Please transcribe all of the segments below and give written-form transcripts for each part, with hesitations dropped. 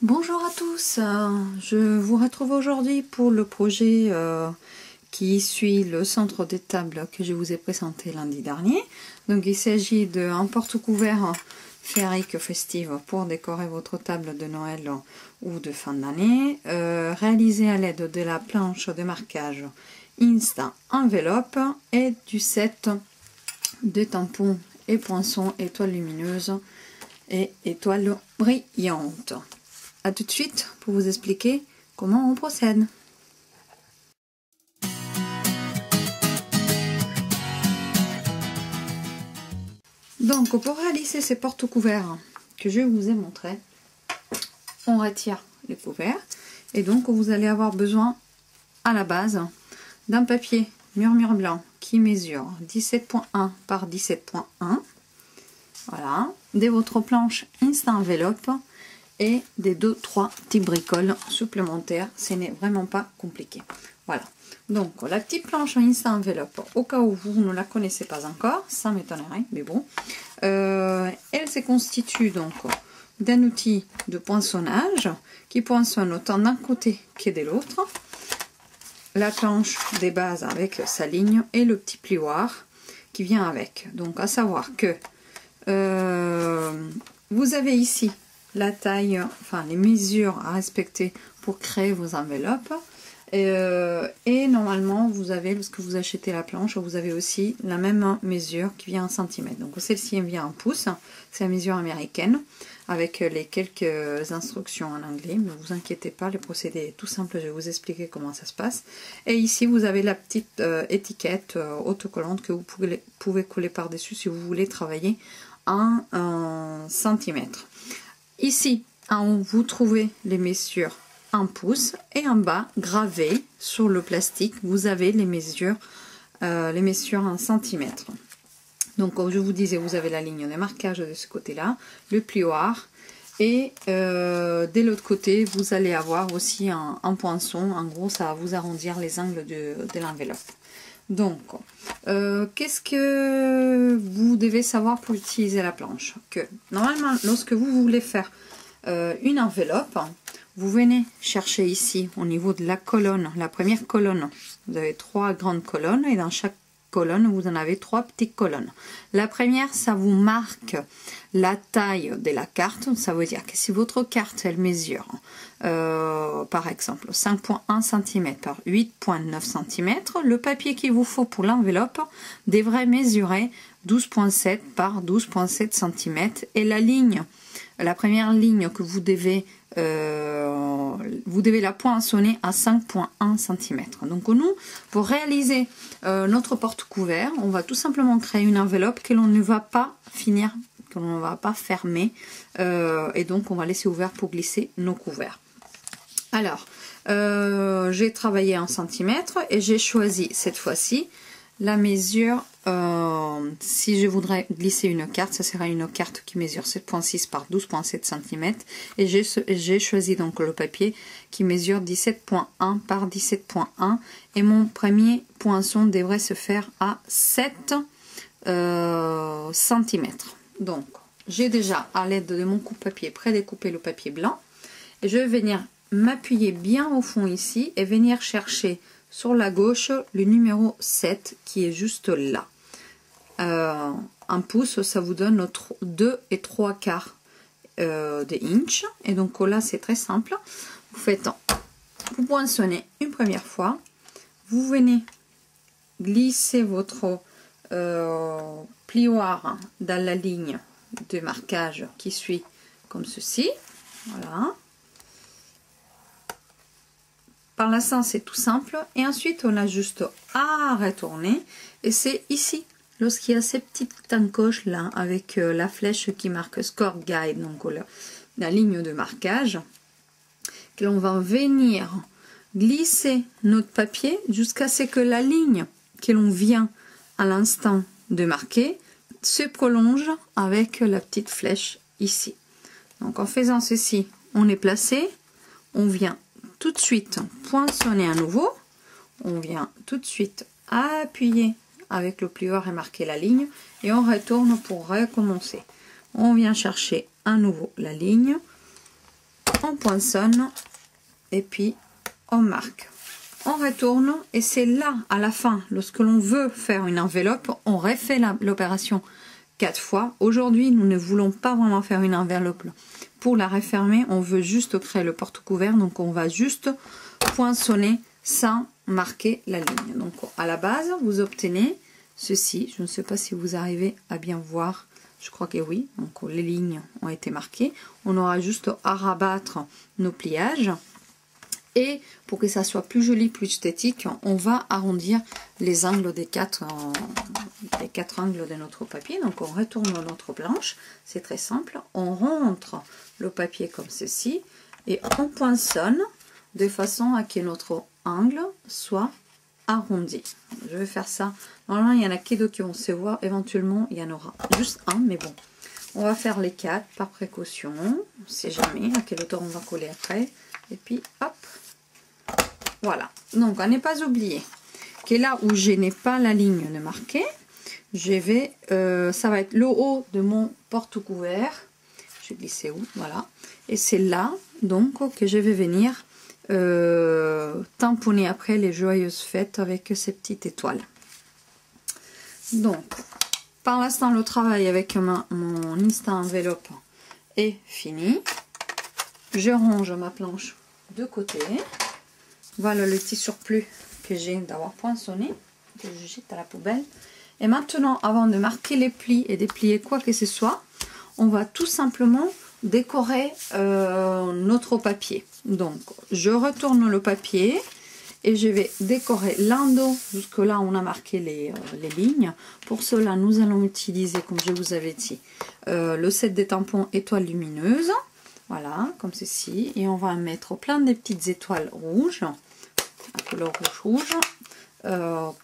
Bonjour à tous, je vous retrouve aujourd'hui pour le projet qui suit le centre des tables que je vous ai présenté lundi dernier. Donc il s'agit d'un porte-couvert féerique festive pour décorer votre table de Noël ou de fin d'année, réalisé à l'aide de la planche de marquage Instant Envelope et du set de tampons et poinçons étoiles lumineuses et étoiles brillantes. A tout de suite pour vous expliquer comment on procède. Donc pour réaliser ces porte-couverts que je vous ai montré, on retire les couverts et donc vous allez avoir besoin à la base d'un papier murmure blanc qui mesure 17.1 par 17.1, voilà, de votre planche Instant Envelope et des 2-3 petits bricoles supplémentaires, ce n'est vraiment pas compliqué. Voilà, donc la petite planche Instant Envelope, au cas où vous ne la connaissez pas encore, ça m'étonnerait, mais bon, elle se constitue donc d'un outil de poinçonnage qui poinçonne autant d'un côté que de l'autre, la planche des bases avec sa ligne et le petit plioir qui vient avec. Donc à savoir que vous avez ici la taille, enfin les mesures à respecter pour créer vos enveloppes. Et normalement, vous avez, lorsque vous achetez la planche, vous avez aussi la même mesure qui vient en centimètres. Donc celle-ci vient en pouces, c'est la mesure américaine, avec les quelques instructions en anglais. Ne vous inquiétez pas, le procédé est tout simple, je vais vous expliquer comment ça se passe. Et ici, vous avez la petite étiquette autocollante que vous pouvez coller par-dessus si vous voulez travailler en centimètres. Ici, en haut, vous trouvez les mesures en pouces et en bas, gravé sur le plastique, vous avez les mesures en centimètres. Donc, comme je vous disais, vous avez la ligne de marquage de ce côté-là, le plioir et de l'autre côté, vous allez avoir aussi un poinçon. En gros, ça va vous arrondir les angles de l'enveloppe. Donc, qu'est-ce que vous devez savoir pour utiliser la planche? Que normalement, lorsque vous voulez faire une enveloppe, vous venez chercher ici au niveau de la colonne, la première colonne, vous avez 3 grandes colonnes et dans chaque colonne, vous en avez 3 petites colonnes. La première, ça vous marque la taille de la carte. Ça veut dire que si votre carte, elle mesure, par exemple, 5.1 cm par 8.9 cm, le papier qu'il vous faut pour l'enveloppe devrait mesurer 12.7 par 12.7 cm. Et la ligne, la première ligne que vous devez la poinçonner à 5.1 cm. Donc nous, pour réaliser notre porte-couvert, on va tout simplement créer une enveloppe que l'on ne va pas finir, que l'on ne va pas fermer, et donc on va laisser ouvert pour glisser nos couverts. Alors, j'ai travaillé en centimètres et j'ai choisi cette fois-ci la mesure. Si je voudrais glisser une carte, ça sera une carte qui mesure 7.6 par 12.7 cm et j'ai choisi donc le papier qui mesure 17.1 par 17.1 et mon premier poinçon devrait se faire à 7 cm. Donc j'ai déjà à l'aide de mon coupe-papier prédécoupé le papier blanc et je vais venir m'appuyer bien au fond ici et venir chercher sur la gauche le numéro 7 qui est juste là. Un pouce, ça vous donne 2 et 3 quarts de inch. Et donc là, c'est très simple. Vous poinçonnez une première fois. Vous venez glisser votre plioir dans la ligne de marquage qui suit comme ceci. Voilà. Par là, c'est tout simple. Et ensuite, on a juste à retourner. Et c'est ici, lorsqu'il y a ces petites encoches là, avec la flèche qui marque Score Guide, donc la ligne de marquage, que l'on va venir glisser notre papier jusqu'à ce que la ligne que l'on vient à l'instant de marquer se prolonge avec la petite flèche ici. Donc en faisant ceci, on est placé, on vient tout de suite poinçonner à nouveau, on vient tout de suite appuyer avec le plioir et marquer la ligne et on retourne pour recommencer. On vient chercher à nouveau la ligne, on poinçonne et puis on marque. On retourne et c'est là, à la fin, lorsque l'on veut faire une enveloppe, on refait l'opération 4 fois. Aujourd'hui, nous ne voulons pas vraiment faire une enveloppe. Pour la refermer, on veut juste créer le porte-couvert, donc on va juste poinçonner sans marquer la ligne. Donc à la base, vous obtenez ceci. Je ne sais pas si vous arrivez à bien voir. Je crois que oui. Donc les lignes ont été marquées. On aura juste à rabattre nos pliages. Et pour que ça soit plus joli, plus esthétique, on va arrondir les angles des quatre angles de notre papier. Donc on retourne notre planche, c'est très simple. On rentre le papier comme ceci et on poinçonne de façon à que notre angle soit arrondi. Je vais faire ça. Normalement, il y en a que deux qui vont se voir. Éventuellement, il y en aura juste un, mais bon. On va faire les 4 par précaution. On ne sait jamais à quelle hauteur on va coller après. Et puis, hop. Voilà, donc on n'est pas oublié que là où je n'ai pas la ligne de marquer, je vais, ça va être le haut de mon porte-couvert, je glissais où, voilà, et c'est là donc que je vais venir tamponner après les joyeuses fêtes avec ces petites étoiles. Donc, par l'instant le travail avec mon instant enveloppe est fini, je range ma planche de côté. Voilà le petit surplus que j'ai d'avoir poinçonné, que je jette à la poubelle. Et maintenant, avant de marquer les plis et déplier quoi que ce soit, on va tout simplement décorer notre papier. Donc, je retourne le papier et je vais décorer l'endos. Jusque là, on a marqué les lignes. Pour cela, nous allons utiliser, comme je vous avais dit, le set des tampons étoiles lumineuses. Voilà, comme ceci. Et on va mettre plein de petites étoiles rouges, à couleur rouge,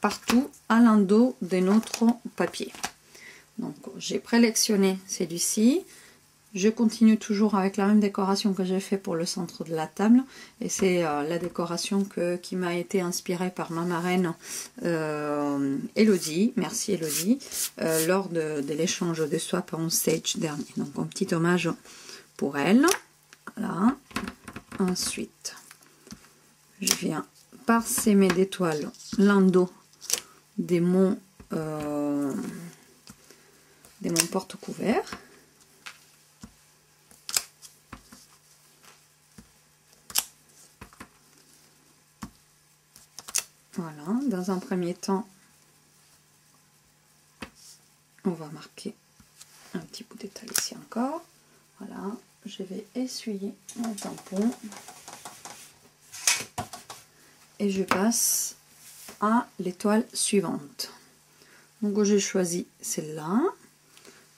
partout à l'endos de notre papier. Donc, j'ai prélectionné celui-ci. Je continue toujours avec la même décoration que j'ai fait pour le centre de la table. Et c'est la décoration qui m'a été inspirée par ma marraine Elodie. Merci Elodie. Lors de l'échange de swap on stage dernier. Donc, un petit hommage pour elle. Voilà. Ensuite, je viens parsemer d'étoiles l'endos de mon porte-couvert. Voilà. Dans un premier temps, on va marquer un petit bout d'étoile ici encore. Voilà. Je vais essuyer mon tampon et je passe à l'étoile suivante. Donc j'ai choisi celle-là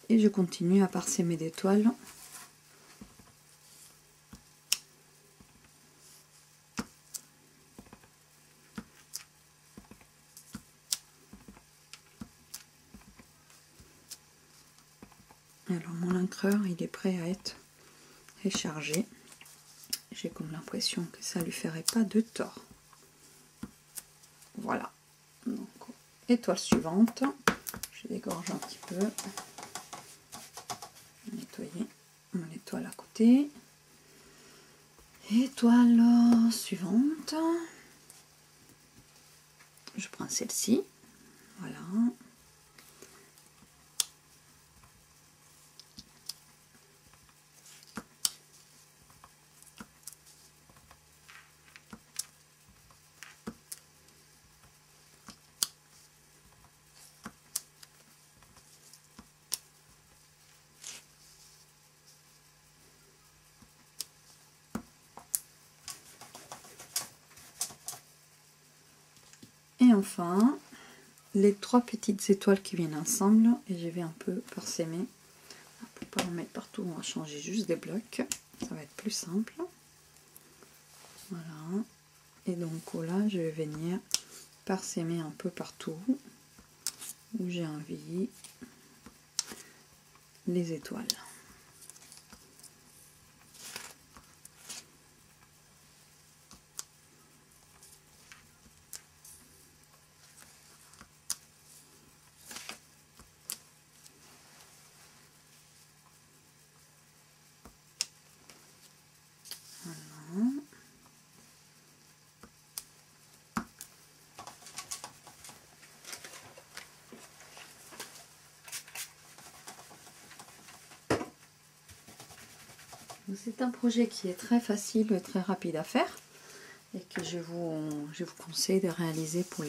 et je continue à parsemer d'étoiles. Alors mon encreur il est prêt à être rechargé. J'ai comme l'impression que ça lui ferait pas de tort. Voilà. Donc étoile suivante. Je dégorge un petit peu. Nettoyer mon étoile à côté. Étoile suivante. Je prends celle-ci. Voilà. Et enfin, les 3 petites étoiles qui viennent ensemble, et je vais un peu parsemer. Pour ne pas en mettre partout, on va changer juste des blocs, ça va être plus simple. Voilà, et donc là, je vais venir parsemer un peu partout où j'ai envie les étoiles. C'est un projet qui est très facile et très rapide à faire et que je vous conseille de réaliser pour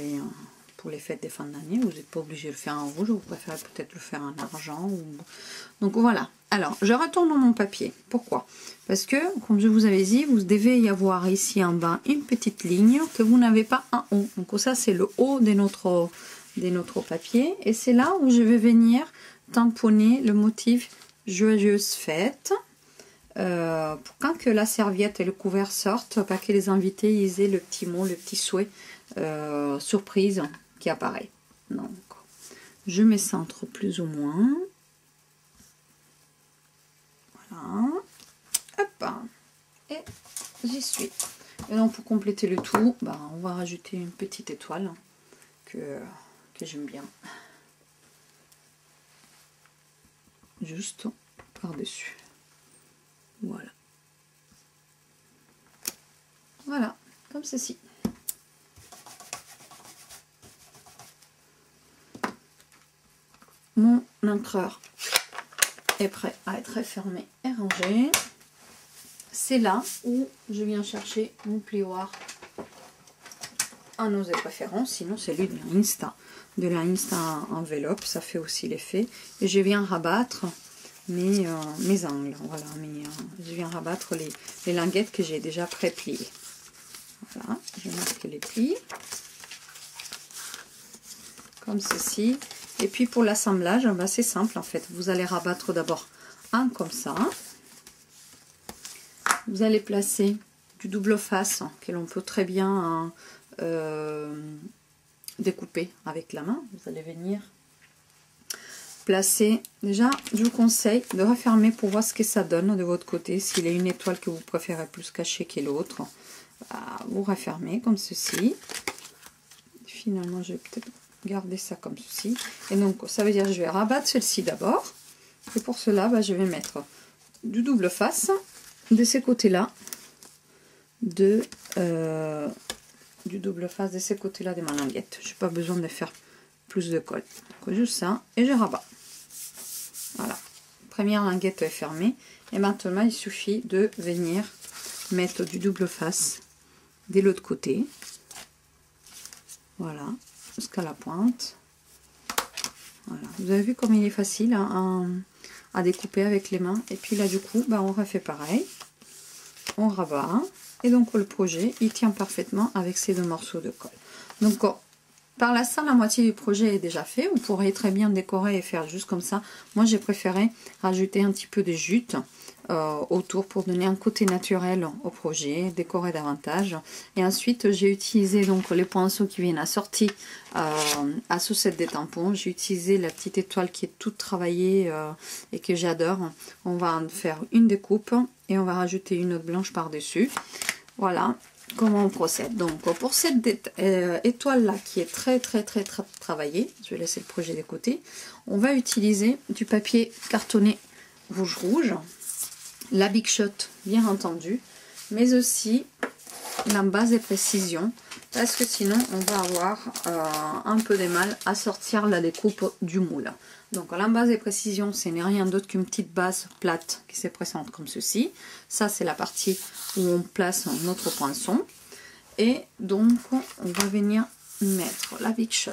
les fêtes des fins d'année. Vous n'êtes pas obligé de le faire en rouge, vous préférez peut-être le faire en argent. Donc voilà. Alors, je retourne dans mon papier. Pourquoi? Parce que, comme je vous avais dit, vous devez y avoir ici en bas une petite ligne que vous n'avez pas en haut. Donc ça, c'est le haut de notre papier. Et c'est là où je vais venir tamponner le motif « Joyeuse fête ». Pour quand que la serviette et le couvert sortent, pas que les invités ils aient le petit mot, le petit souhait surprise qui apparaît. Donc, je mets centre plus ou moins. Voilà. Hop. Et j'y suis. Et donc, pour compléter le tout, on va rajouter une petite étoile que j'aime bien. Juste par-dessus. Voilà. Voilà, comme ceci. Mon encreur est prêt à être fermé et rangé. C'est là où je viens chercher mon plioir à nos préférences, sinon c'est lui de la Insta enveloppe, ça fait aussi l'effet. Et je viens rabattre mes angles, voilà, je viens rabattre les languettes que j'ai déjà pré-pliées. Voilà, je marque les plis comme ceci. Et puis pour l'assemblage, c'est simple en fait. Vous allez rabattre d'abord un comme ça. Vous allez placer du double face que l'on peut très bien découper avec la main. Vous allez venir placer. Déjà, je vous conseille de refermer pour voir ce que ça donne de votre côté. S'il y a une étoile que vous préférez plus cachée que l'autre, vous refermez comme ceci. Finalement, je vais peut-être garder ça comme ceci. Et donc, ça veut dire que je vais rabattre celle-ci d'abord. Et pour cela, je vais mettre du double face de ces côtés-là, du double face de ces côtés-là de ma languette. Je n'ai pas besoin de faire plus de colle. Donc, juste ça, et je rabats. Voilà. Première languette est fermée. Et maintenant, il suffit de venir mettre du double face de l'autre côté. Voilà. Jusqu'à la pointe. Voilà. Vous avez vu comme il est facile à découper avec les mains. Et puis là, du coup, on refait pareil. On rabat. Et donc, le projet, il tient parfaitement avec ces deux morceaux de colle. Donc, par là, la moitié du projet est déjà fait. Vous pourrez très bien décorer et faire juste comme ça. Moi, j'ai préféré rajouter un petit peu de jute autour pour donner un côté naturel au projet, décorer davantage. Et ensuite, j'ai utilisé donc les pinceaux qui viennent assortis à sous-set des tampons. J'ai utilisé la petite étoile qui est toute travaillée et que j'adore. On va en faire une découpe et on va rajouter une autre blanche par-dessus. Voilà comment on procède. Donc pour cette étoile là qui est très travaillée, je vais laisser le projet de côté, on va utiliser du papier cartonné rouge, la Big Shot bien entendu, mais aussi l'embase et précision, parce que sinon on va avoir un peu de mal à sortir la découpe du moule. Donc l'embase et précision, ce n'est rien d'autre qu'une petite base plate qui se présente comme ceci. Ça, c'est la partie où on place notre poinçon. Et donc, on va venir mettre la Big Shot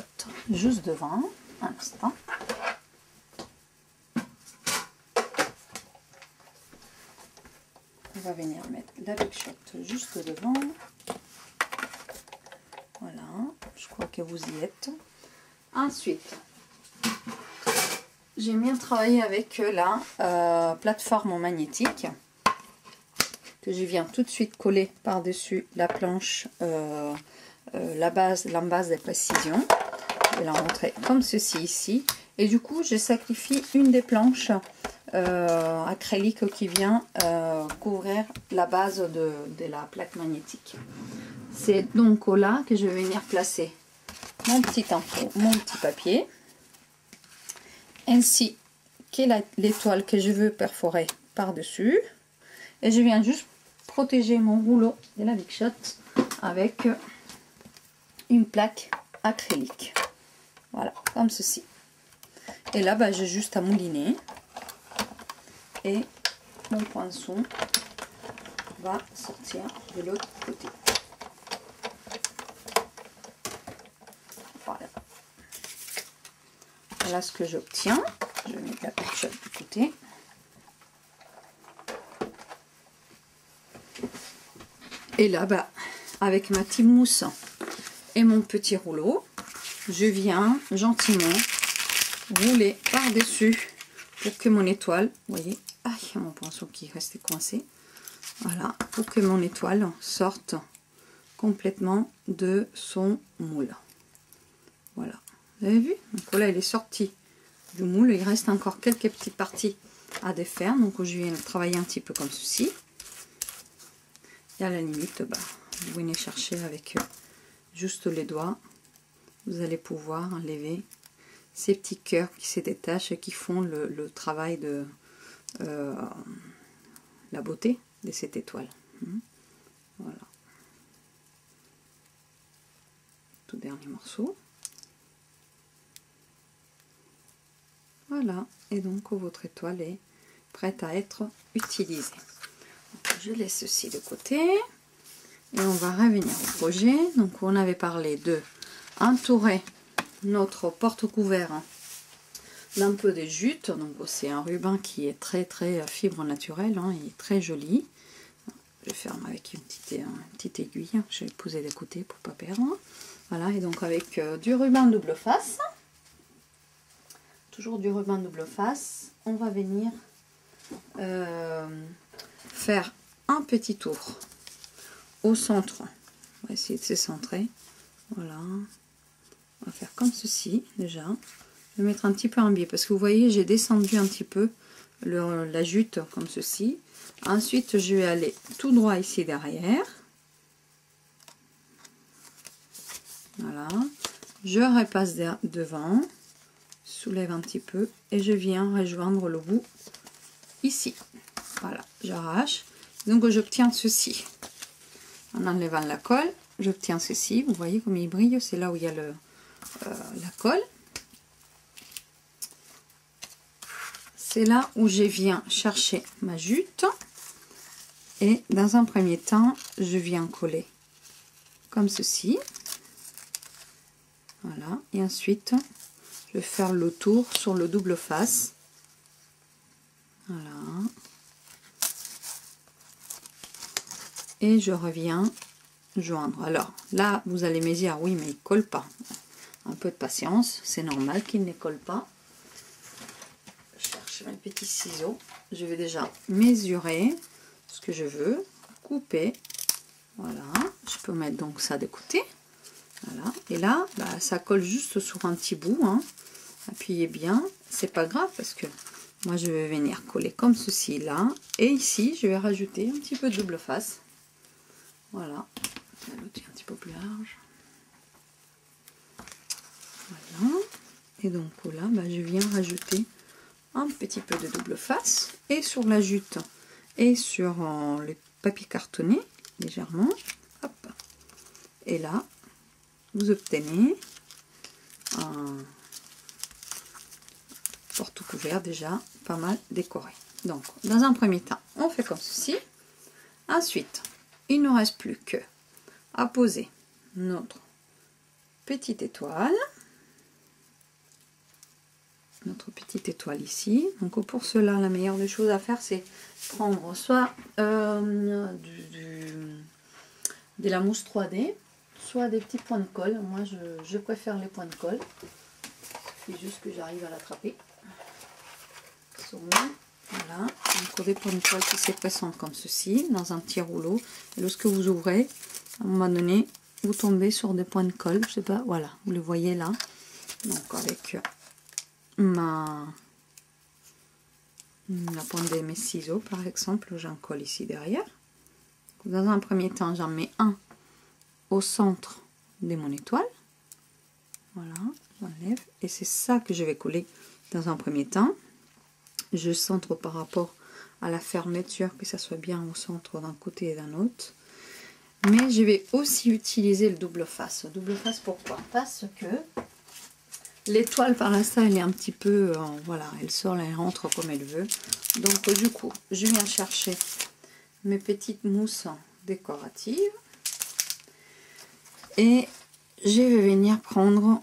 juste devant. Un instant. On va venir mettre la Big Shot juste devant. Voilà, je crois que vous y êtes. Ensuite, j'ai bien travaillé avec la plateforme magnétique que je viens tout de suite coller par-dessus la planche, l'embase de précision. Je vais la montrer comme ceci ici. Et du coup, je sacrifie une des planches acrylique qui vient couvrir la base de la plaque magnétique. C'est donc là que je vais venir placer mon petit tampon, mon petit papier, ainsi que l'étoile que je veux perforer par-dessus. Et je viens juste protéger mon rouleau de la Big Shot avec une plaque acrylique. Voilà, comme ceci. Et là, j'ai juste à mouliner et mon poinçon va sortir de l'autre côté. Voilà. Voilà ce que j'obtiens. Je vais mettre la ketchup de côté. Et là, bah, avec ma petite mousse et mon petit rouleau, je viens gentiment rouler par-dessus pour que mon étoile, vous voyez, ah, il y a mon poinçon qui restait coincé. Voilà, pour que mon étoile sorte complètement de son moule. Voilà, vous avez vu? Donc là, il est sorti du moule. Il reste encore quelques petites parties à défaire. Donc je viens travailler un petit peu comme ceci. Et à la limite, bah, vous venez chercher avec juste les doigts. Vous allez pouvoir enlever ces petits cœurs qui se détachent et qui font le travail de la beauté de cette étoile. Voilà. Tout dernier morceau. Voilà. Et donc votre étoile est prête à être utilisée. Donc, je laisse ceci de côté. Et on va revenir au projet. Donc on avait parlé de entourer notre porte-couvert d'un peu de jute. Donc c'est un ruban qui est très fibre naturelle, hein, il est très joli. Je ferme avec une petite aiguille, je vais poser de côté pour pas perdre. Voilà, et donc avec du ruban double face, toujours du ruban double face, on va venir faire un petit tour au centre. On va essayer de se centrer. Voilà, on va faire comme ceci déjà. Je vais mettre un petit peu en biais parce que vous voyez, j'ai descendu un petit peu la jute comme ceci. Ensuite, je vais aller tout droit ici derrière. Voilà. Je repasse devant, soulève un petit peu et je viens rejoindre le bout ici. Voilà, j'arrache. Donc, j'obtiens ceci. En enlevant la colle, j'obtiens ceci. Vous voyez comme il brille, c'est là où il y a la colle. C'est là où je viens chercher ma jute et dans un premier temps je viens coller comme ceci, voilà, et ensuite je vais faire le tour sur le double face, voilà, et je reviens joindre. Alors là vous allez me dire oui mais il colle pas, un peu de patience, c'est normal qu'il ne colle pas. Mes petits ciseaux, je vais déjà mesurer ce que je veux, couper, voilà, je peux mettre donc ça de côté, voilà, et là bah, ça colle juste sur un petit bout, hein. Appuyez bien, c'est pas grave parce que moi je vais venir coller comme ceci là, et ici je vais rajouter un petit peu de double face, voilà, l'autre est un petit peu plus large, voilà, et donc là bah, je viens rajouter un petit peu de double face et sur la jute et sur les papiers cartonnés légèrement, hop. Et là vous obtenez un porte-couvert déjà pas mal décoré. Donc dans un premier temps on fait comme ceci, ensuite il ne nous reste plus que à poser notre petite étoile, ici. Donc pour cela la meilleure des choses à faire c'est prendre soit de la mousse 3D, soit des petits points de colle. Moi je préfère les points de colle, c'est juste que j'arrive à l'attraper. Voilà, donc des points de colle qui se présentent comme ceci dans un petit rouleau, et lorsque vous ouvrez à un moment donné vous tombez sur des points de colle, je sais pas, voilà, vous les voyez là. Donc avec la pointe de mes ciseaux par exemple, j'en colle ici derrière. Dans un premier temps j'en mets un au centre de mon étoile, voilà, j'enlève, et c'est ça que je vais coller dans un premier temps. Je centre par rapport à la fermeture, que ça soit bien au centre d'un côté et d'un autre. Mais je vais aussi utiliser le double face. Double face pourquoi? Parce que L'étoile, par l'instant, elle est un petit peu... voilà, elle sort, elle rentre comme elle veut. Donc, du coup, je viens chercher mes petites mousses décoratives. Et je vais venir prendre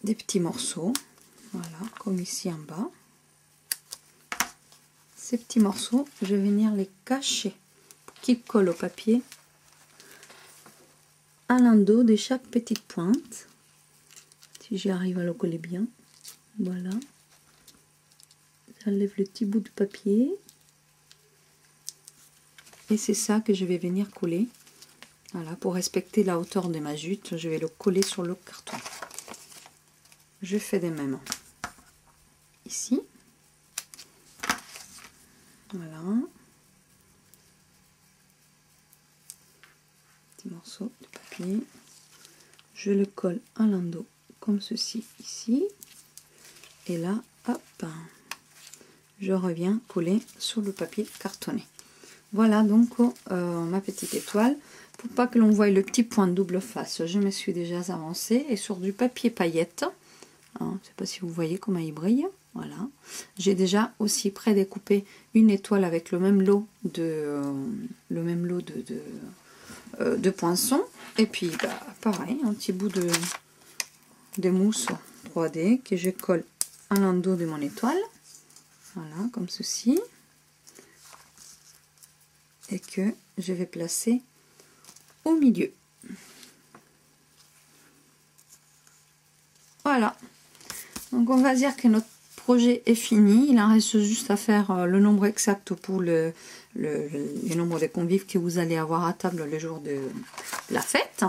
des petits morceaux. Voilà, comme ici en bas. Ces petits morceaux, je vais venir les cacher pour qu'ils collent au papier à l'endos de chaque petite pointe. Si j'arrive à le coller bien, voilà. J'enlève le petit bout de papier et c'est ça que je vais venir coller. Voilà, pour respecter la hauteur de ma jute, je vais le coller sur le carton. Je fais de même ici. Voilà. Petit morceau de papier. Je le colle à l'endos comme ceci ici. Et là, hop, je reviens coller sur le papier cartonné. Voilà donc ma petite étoile. Pour pas que l'on voie le petit point de double face, je me suis déjà avancée et sur du papier paillette. Je ne sais pas si vous voyez comment il brille. Voilà. J'ai déjà aussi prédécoupé une étoile avec le même lot de poinçons. Et puis pareil, un petit bout de mousse 3D que je colle à l'endos de mon étoile. Voilà, comme ceci. Et que je vais placer au milieu. Voilà. Donc on va dire que notre projet est fini. Il en reste juste à faire le nombre exact pour le nombre de convives que vous allez avoir à table le jour de la fête.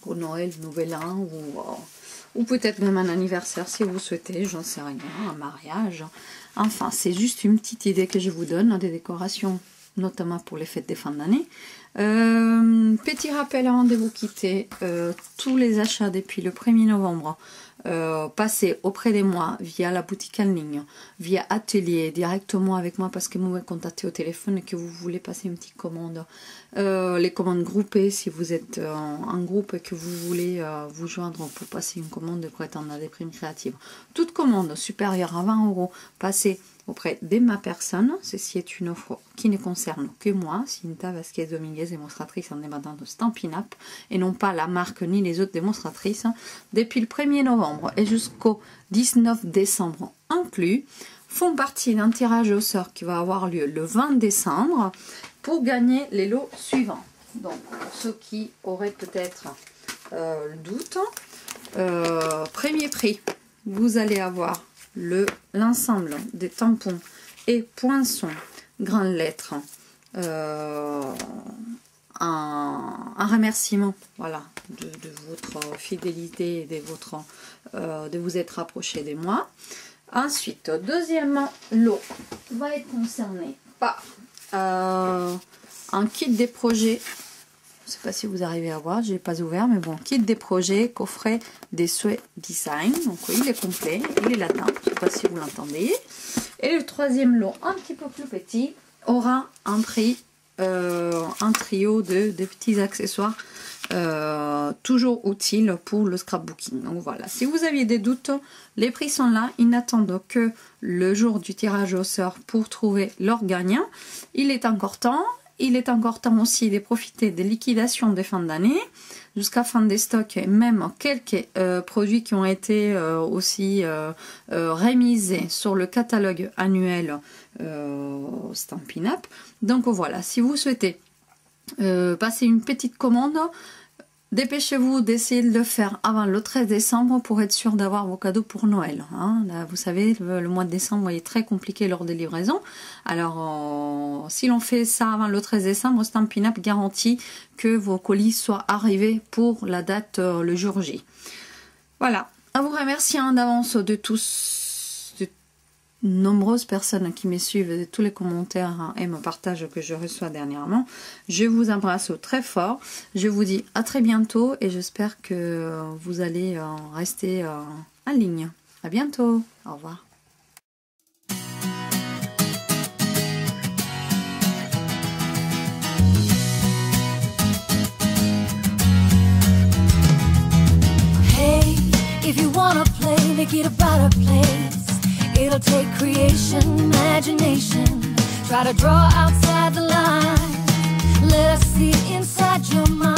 Pour Noël, Nouvel An ou peut-être même un anniversaire si vous souhaitez, j'en sais rien, un mariage. Enfin, c'est juste une petite idée que je vous donne des décorations, notamment pour les fêtes des fins d'année. Petit rappel avant de vous quitter, tous les achats depuis le 1er novembre, passez auprès de moi via la boutique en ligne, via atelier, directement avec moi parce que vous me contactez au téléphone et que vous voulez passer une petite commande. Les commandes groupées, si vous êtes en groupe et que vous voulez vous joindre pour passer une commande et prétendre à des primes créatives. Toute commande supérieure à 20 €, passez auprès de ma personne. Ceci est une offre qui ne concerne que moi, Cinta Vasquez Dominguez, démonstratrice indépendante de Stampin' Up, et non pas la marque ni les autres démonstratrices. Depuis le 1er novembre et jusqu'au 19 décembre inclus, font partie d'un tirage au sort qui va avoir lieu le 20 décembre pour gagner les lots suivants. Donc, pour ceux qui auraient peut-être le doute, premier prix, vous allez avoir l'ensemble des tampons et poinçons grandes lettres, un remerciement, voilà, de votre fidélité et de vous être rapproché de moi. Ensuite, deuxième lot va être concerné par un kit des projets. Je ne sais pas si vous arrivez à voir, je n'ai pas ouvert, mais bon, kit des projets, coffret des souhaits design. Donc oui, il est complet, il est latin, je ne sais pas si vous l'entendez. Et le troisième lot, un petit peu plus petit, aura un prix, un trio de petits accessoires toujours utiles pour le scrapbooking. Donc voilà, si vous aviez des doutes, les prix sont là, ils n'attendent que le jour du tirage au sort pour trouver leur gagnant. Il est encore temps. Il est encore temps aussi de profiter des liquidations de fin d'année jusqu'à fin des stocks et même quelques produits qui ont été aussi rémisés sur le catalogue annuel Stampin' Up. Donc voilà, si vous souhaitez passer une petite commande, dépêchez-vous d'essayer de le faire avant le 13 décembre pour être sûr d'avoir vos cadeaux pour Noël. Hein. Là, vous savez, le mois de décembre est très compliqué lors des livraisons. Alors, si l'on fait ça avant le 13 décembre, Stampin' Up garantit que vos colis soient arrivés pour la date le jour J. Voilà. À vous remercier d'avance de nombreuses personnes qui me suivent, de tous les commentaires et me partagent que je reçois dernièrement. Je vous embrasse très fort. Je vous dis à très bientôt et j'espère que vous allez rester en ligne. À bientôt. Au revoir. Hey, if you wanna play make it a better place. It'll take creation, imagination. Try to draw outside the line. Let us see inside your mind.